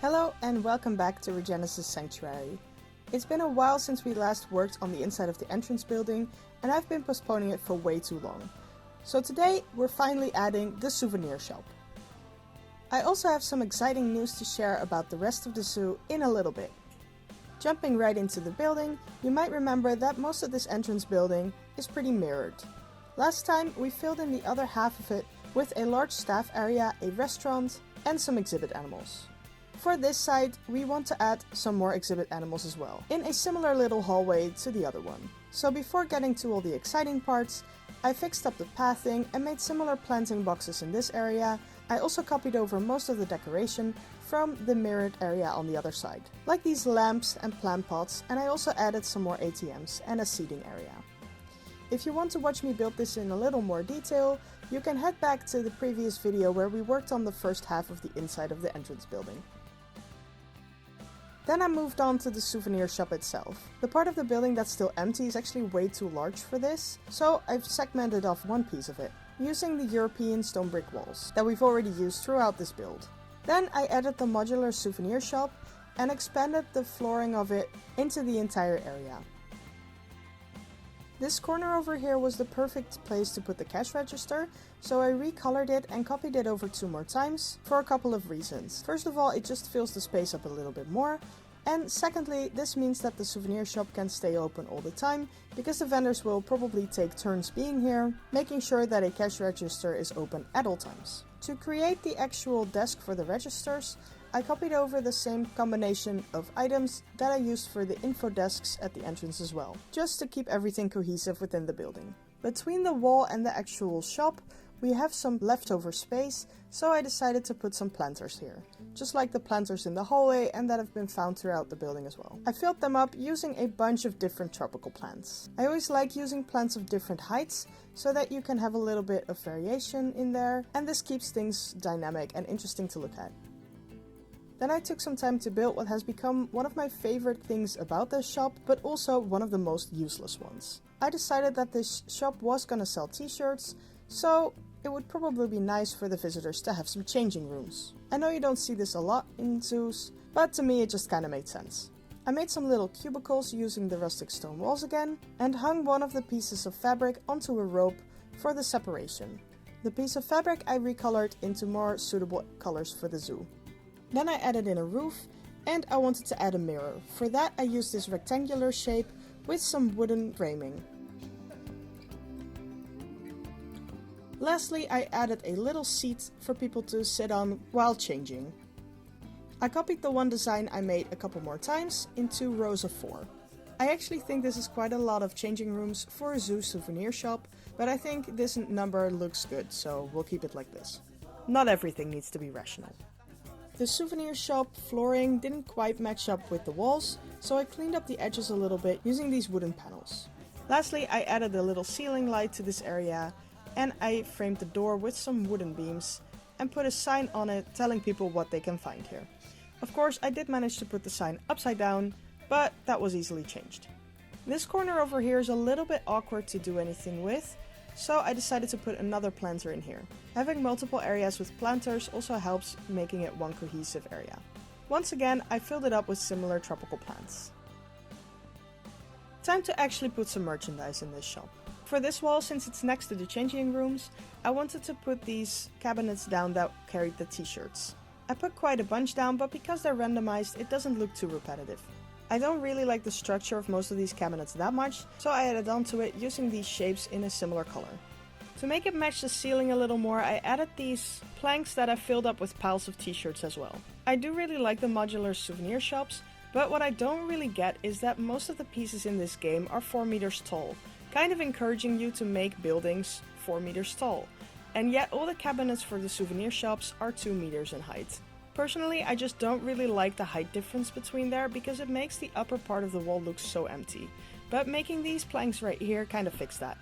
Hello and welcome back to Regenesis Sanctuary. It's been a while since we last worked on the inside of the entrance building, and I've been postponing it for way too long. So today we're finally adding the souvenir shop. I also have some exciting news to share about the rest of the zoo in a little bit. Jumping right into the building, you might remember that most of this entrance building is pretty mirrored. Last time we filled in the other half of it with a large staff area, a restaurant, and some exhibit animals. For this side, we want to add some more exhibit animals as well, in a similar little hallway to the other one. So before getting to all the exciting parts, I fixed up the pathing and made similar planting boxes in this area. I also copied over most of the decoration from the mirrored area on the other side, like these lamps and plant pots, and I also added some more ATMs and a seating area. If you want to watch me build this in a little more detail, you can head back to the previous video where we worked on the first half of the inside of the entrance building. Then I moved on to the souvenir shop itself. The part of the building that's still empty is actually way too large for this, so I've segmented off one piece of it, using the European stone brick walls that we've already used throughout this build. Then I added the modular souvenir shop and expanded the flooring of it into the entire area. This corner over here was the perfect place to put the cash register, so I recolored it and copied it over 2 more times for a couple of reasons. First of all, it just fills the space up a little bit more, and secondly, this means that the souvenir shop can stay open all the time, because the vendors will probably take turns being here, making sure that a cash register is open at all times. To create the actual desk for the registers, I copied over the same combination of items that I used for the info desks at the entrance as well, just to keep everything cohesive within the building. Between the wall and the actual shop, we have some leftover space, so I decided to put some planters here, just like the planters in the hallway and that have been found throughout the building as well. I filled them up using a bunch of different tropical plants. I always like using plants of different heights, so that you can have a little bit of variation in there, and this keeps things dynamic and interesting to look at. Then I took some time to build what has become one of my favorite things about this shop, but also one of the most useless ones. I decided that this shop was gonna sell t-shirts, so it would probably be nice for the visitors to have some changing rooms. I know you don't see this a lot in zoos, but to me it just kinda made sense. I made some little cubicles using the rustic stone walls again, and hung one of the pieces of fabric onto a rope for the separation. The piece of fabric I recolored into more suitable colors for the zoo. Then I added in a roof, and I wanted to add a mirror. For that I used this rectangular shape with some wooden framing. Lastly, I added a little seat for people to sit on while changing. I copied the one design I made a couple more times in 2 rows of 4. I actually think this is quite a lot of changing rooms for a zoo souvenir shop, but I think this number looks good, so we'll keep it like this. Not everything needs to be rational. The souvenir shop flooring didn't quite match up with the walls, so I cleaned up the edges a little bit using these wooden panels. Lastly, I added a little ceiling light to this area, and I framed the door with some wooden beams and put a sign on it telling people what they can find here. Of course, I did manage to put the sign upside down, but that was easily changed. This corner over here is a little bit awkward to do anything with, so I decided to put another planter in here. Having multiple areas with planters also helps making it one cohesive area. Once again, I filled it up with similar tropical plants. Time to actually put some merchandise in this shop. For this wall, since it's next to the changing rooms, I wanted to put these cabinets down that carried the t-shirts. I put quite a bunch down, but because they're randomized, it doesn't look too repetitive. I don't really like the structure of most of these cabinets that much, so I added onto it using these shapes in a similar color. To make it match the ceiling a little more, I added these planks that I filled up with piles of t-shirts as well. I do really like the modular souvenir shops, but what I don't really get is that most of the pieces in this game are 4 meters tall, kind of encouraging you to make buildings 4 meters tall. And yet all the cabinets for the souvenir shops are 2 meters in height. Personally, I just don't really like the height difference between there because it makes the upper part of the wall look so empty. But making these planks right here kind of fixed that.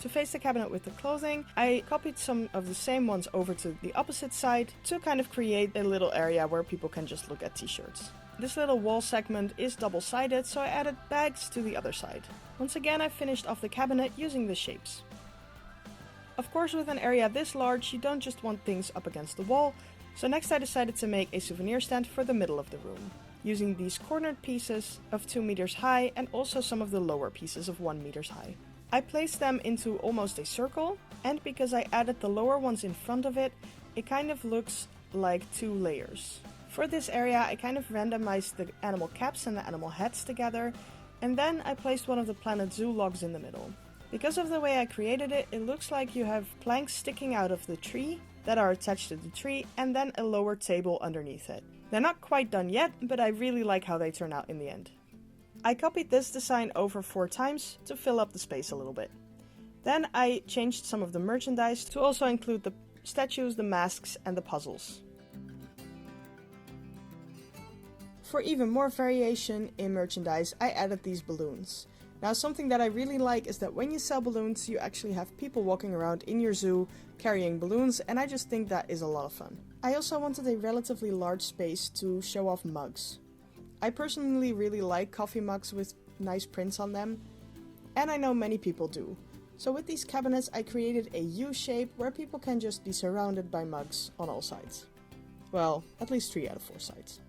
To face the cabinet with the clothing, I copied some of the same ones over to the opposite side to kind of create a little area where people can just look at t-shirts. This little wall segment is double-sided, so I added bags to the other side. Once again, I finished off the cabinet using the shapes. Of course, with an area this large, you don't just want things up against the wall, so next I decided to make a souvenir stand for the middle of the room, using these cornered pieces of 2 meters high and also some of the lower pieces of 1 meters high. I placed them into almost a circle, and because I added the lower ones in front of it, it kind of looks like 2 layers. For this area, I kind of randomized the animal caps and the animal heads together, and then I placed one of the Planet Zoo logs in the middle. Because of the way I created it, it looks like you have planks sticking out of the tree that are attached to the tree and then a lower table underneath it. They're not quite done yet, but I really like how they turn out in the end. I copied this design over 4 times to fill up the space a little bit. Then I changed some of the merchandise to also include the statues, the masks and the puzzles. For even more variation in merchandise, I added these balloons. Now, something that I really like is that when you sell balloons, you actually have people walking around in your zoo carrying balloons, and I just think that is a lot of fun. I also wanted a relatively large space to show off mugs. I personally really like coffee mugs with nice prints on them, and I know many people do. So with these cabinets, I created a U shape where people can just be surrounded by mugs on all sides. Well, at least 3 out of 4 sides.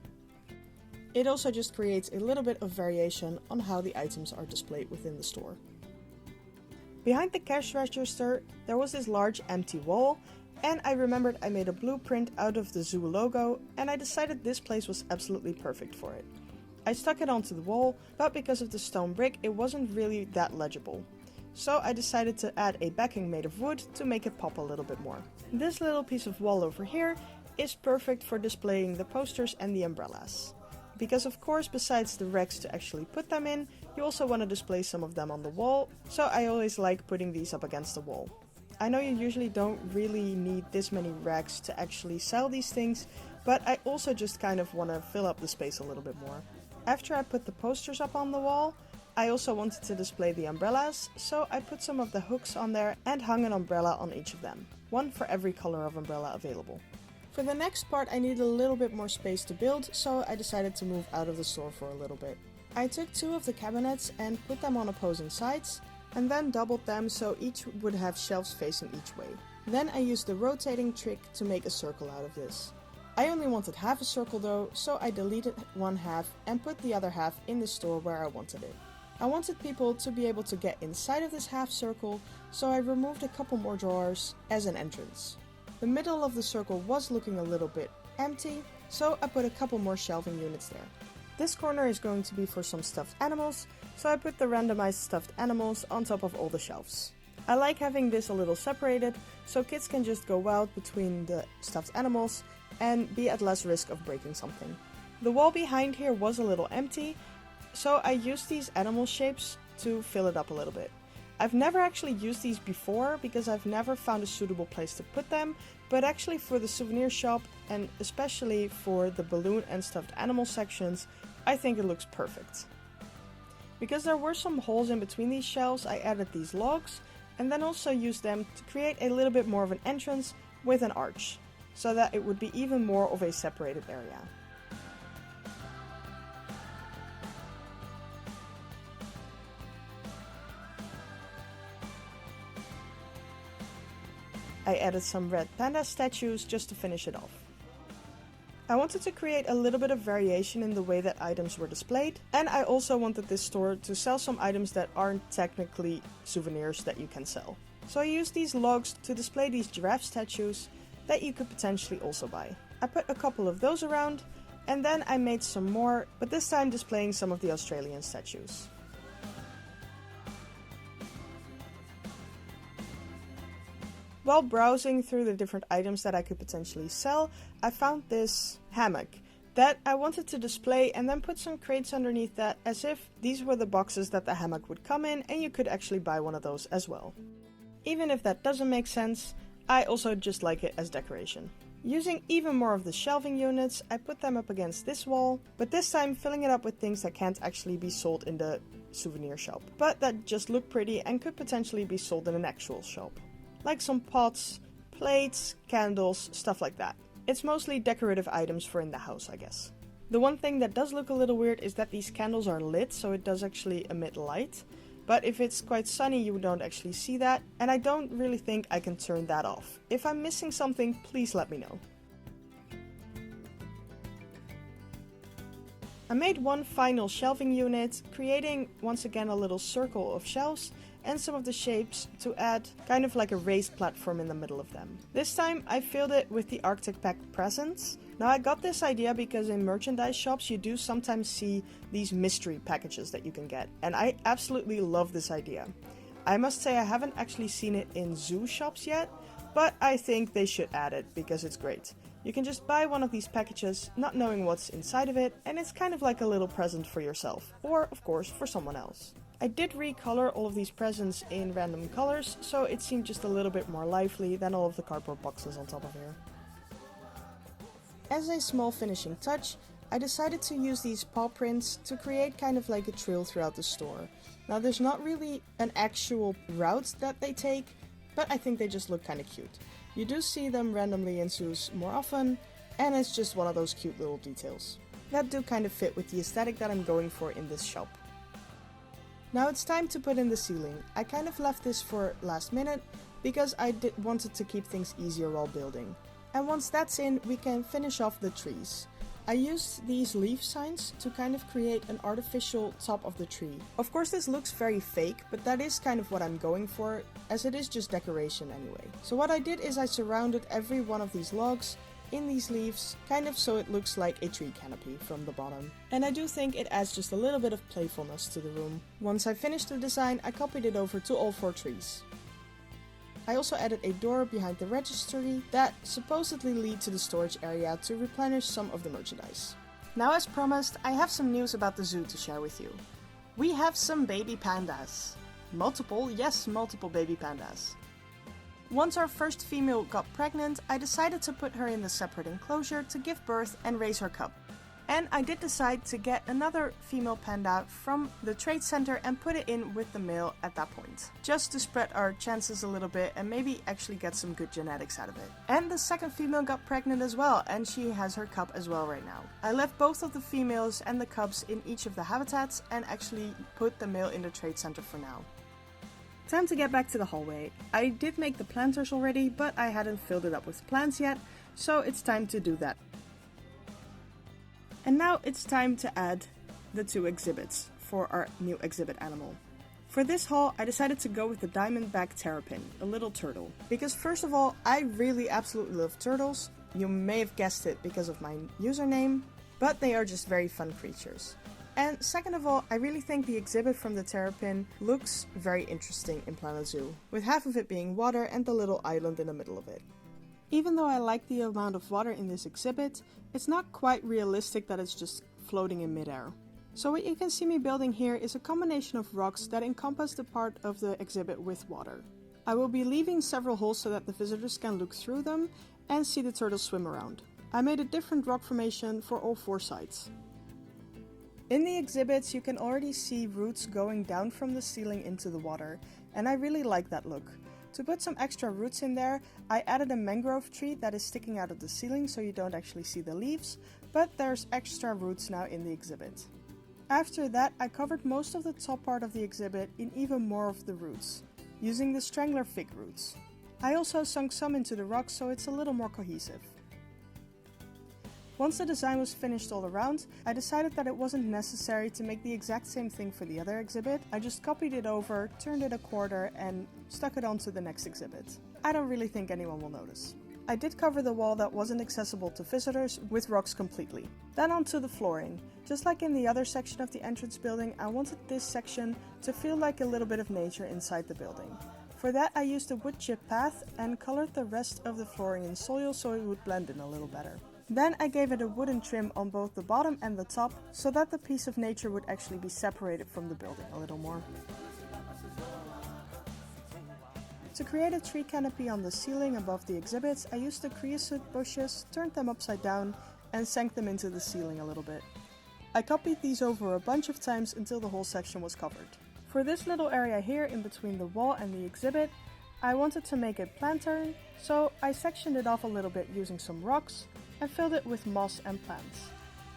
It also just creates a little bit of variation on how the items are displayed within the store. Behind the cash register, there was this large empty wall, and I remembered I made a blueprint out of the zoo logo, and I decided this place was absolutely perfect for it. I stuck it onto the wall, but because of the stone brick, it wasn't really that legible. So I decided to add a backing made of wood to make it pop a little bit more. This little piece of wall over here is perfect for displaying the posters and the umbrellas. Because of course, besides the racks to actually put them in, you also want to display some of them on the wall, so I always like putting these up against the wall. I know you usually don't really need this many racks to actually sell these things, but I also just kind of want to fill up the space a little bit more. After I put the posters up on the wall, I also wanted to display the umbrellas, so I put some of the hooks on there and hung an umbrella on each of them, one for every color of umbrella available. For the next part, I needed a little bit more space to build, so I decided to move out of the store for a little bit. I took 2 of the cabinets and put them on opposing sides, and then doubled them so each would have shelves facing each way. Then I used the rotating trick to make a circle out of this. I only wanted half a circle though, so I deleted one half and put the other half in the store where I wanted it. I wanted people to be able to get inside of this half circle, so I removed a couple more drawers as an entrance. The middle of the circle was looking a little bit empty, so I put a couple more shelving units there. This corner is going to be for some stuffed animals, so I put the randomized stuffed animals on top of all the shelves. I like having this a little separated, so kids can just go wild between the stuffed animals and be at less risk of breaking something. The wall behind here was a little empty, so I used these animal shapes to fill it up a little bit. I've never actually used these before because I've never found a suitable place to put them, but actually for the souvenir shop and especially for the balloon and stuffed animal sections, I think it looks perfect. Because there were some holes in between these shelves, I added these logs and then also used them to create a little bit more of an entrance with an arch, so that it would be even more of a separated area. I added some red panda statues just to finish it off. I wanted to create a little bit of variation in the way that items were displayed, and I also wanted this store to sell some items that aren't technically souvenirs that you can sell. So I used these logs to display these giraffe statues that you could potentially also buy. I put a couple of those around, and then I made some more, but this time displaying some of the Australian statues. While browsing through the different items that I could potentially sell, I found this hammock that I wanted to display and then put some crates underneath that as if these were the boxes that the hammock would come in and you could actually buy one of those as well. Even if that doesn't make sense, I also just like it as decoration. Using even more of the shelving units, I put them up against this wall, but this time filling it up with things that can't actually be sold in the souvenir shop, but that just look pretty and could potentially be sold in an actual shop. Like some pots, plates, candles, stuff like that. It's mostly decorative items for in the house, I guess. The one thing that does look a little weird is that these candles are lit, so it does actually emit light. But if it's quite sunny, you don't actually see that, and I don't really think I can turn that off. If I'm missing something, please let me know. I made one final shelving unit, creating once again a little circle of shelves and some of the shapes to add kind of like a raised platform in the middle of them. This time I filled it with the Arctic Pack presents. Now I got this idea because in merchandise shops you do sometimes see these mystery packages that you can get, and I absolutely love this idea. I must say I haven't actually seen it in zoo shops yet, but I think they should add it because it's great. You can just buy one of these packages, not knowing what's inside of it, and it's kind of like a little present for yourself, or of course for someone else. I did recolor all of these presents in random colors, so it seemed just a little bit more lively than all of the cardboard boxes on top of here. As a small finishing touch, I decided to use these paw prints to create kind of like a trail throughout the store. Now there's not really an actual route that they take, but I think they just look kind of cute. You do see them randomly in zoos more often, and it's just one of those cute little details that do kind of fit with the aesthetic that I'm going for in this shop. Now it's time to put in the ceiling. I kind of left this for last minute because I wanted to keep things easier while building. And once that's in, we can finish off the trees. I used these leaf signs to kind of create an artificial top of the tree. Of course this looks very fake, but that is kind of what I'm going for, as it is just decoration anyway. So what I did is I surrounded every one of these logs in these leaves, kind of so it looks like a tree canopy from the bottom. And I do think it adds just a little bit of playfulness to the room. Once I finished the design, I copied it over to all 4 trees. I also added a door behind the registry that supposedly lead to the storage area to replenish some of the merchandise. Now as promised, I have some news about the zoo to share with you. We have some baby pandas. Multiple baby pandas. Once our first female got pregnant, I decided to put her in the separate enclosure to give birth and raise her cub. And I did decide to get another female panda from the trade center and put it in with the male at that point, just to spread our chances a little bit and maybe actually get some good genetics out of it. And the second female got pregnant as well, and she has her cub as well right now. I left both of the females and the cubs in each of the habitats and actually put the male in the trade center for now. Time to get back to the hallway. I did make the planters already, but I hadn't filled it up with plants yet, so it's time to do that. And now it's time to add the 2 exhibits for our new exhibit animal. For this haul, I decided to go with the diamondback terrapin, a little turtle. Because first of all, I really absolutely love turtles. You may have guessed it because of my username, but they are just very fun creatures. And second of all, I really think the exhibit from the terrapin looks very interesting in Planet Zoo, with half of it being water and the little island in the middle of it. Even though I like the amount of water in this exhibit, it's not quite realistic that it's just floating in midair. So what you can see me building here is a combination of rocks that encompass the part of the exhibit with water. I will be leaving several holes so that the visitors can look through them and see the turtles swim around. I made a different rock formation for all 4 sides. In the exhibits you can already see roots going down from the ceiling into the water, and I really like that look. To put some extra roots in there, I added a mangrove tree that is sticking out of the ceiling so you don't actually see the leaves, but there's extra roots now in the exhibit. After that, I covered most of the top part of the exhibit in even more of the roots, using the strangler fig roots. I also sunk some into the rocks so it's a little more cohesive. Once the design was finished all around, I decided that it wasn't necessary to make the exact same thing for the other exhibit. I just copied it over, turned it a quarter, and stuck it onto the next exhibit. I don't really think anyone will notice. I did cover the wall that wasn't accessible to visitors with rocks completely. Then onto the flooring. Just like in the other section of the entrance building, I wanted this section to feel like a little bit of nature inside the building. For that I used a wood chip path and colored the rest of the flooring in soil so it would blend in a little better. Then I gave it a wooden trim on both the bottom and the top so that the piece of nature would actually be separated from the building a little more. To create a tree canopy on the ceiling above the exhibits, I used the creosote bushes, turned them upside down, and sank them into the ceiling a little bit. I copied these over a bunch of times until the whole section was covered. For this little area here in between the wall and the exhibit, I wanted to make it plantain, so I sectioned it off a little bit using some rocks and filled it with moss and plants.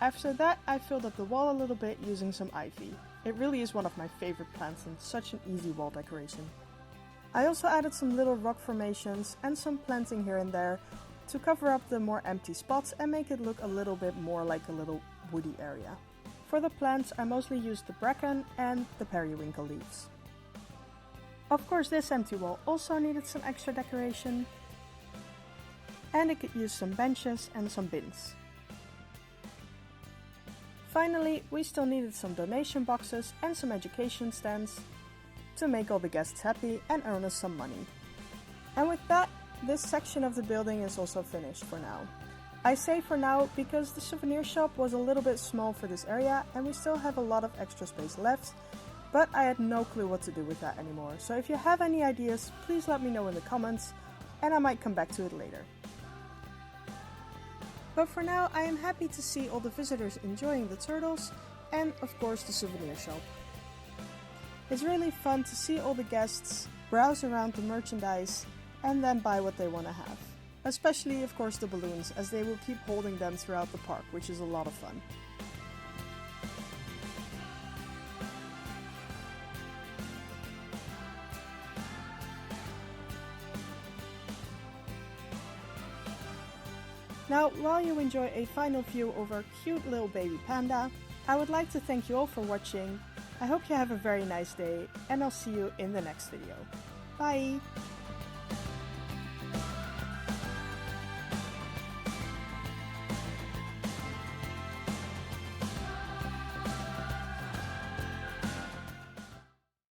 After that, I filled up the wall a little bit using some ivy. It really is one of my favorite plants and such an easy wall decoration. I also added some little rock formations and some planting here and there to cover up the more empty spots and make it look a little bit more like a little woody area. For the plants, I mostly used the bracken and the periwinkle leaves. Of course, this empty wall also needed some extra decoration, and it could use some benches and some bins. Finally, we still needed some donation boxes and some education stands to make all the guests happy and earn us some money. And with that, this section of the building is also finished for now. I say for now because the souvenir shop was a little bit small for this area and we still have a lot of extra space left, but I had no clue what to do with that anymore. So if you have any ideas, please let me know in the comments and I might come back to it later. But for now, I am happy to see all the visitors enjoying the turtles and of course the souvenir shop. It's really fun to see all the guests browse around the merchandise and then buy what they want to have. Especially of course the balloons, as they will keep holding them throughout the park, which is a lot of fun. Now, while you enjoy a final view of our cute little baby panda, I would like to thank you all for watching. I hope you have a very nice day, and I'll see you in the next video. Bye!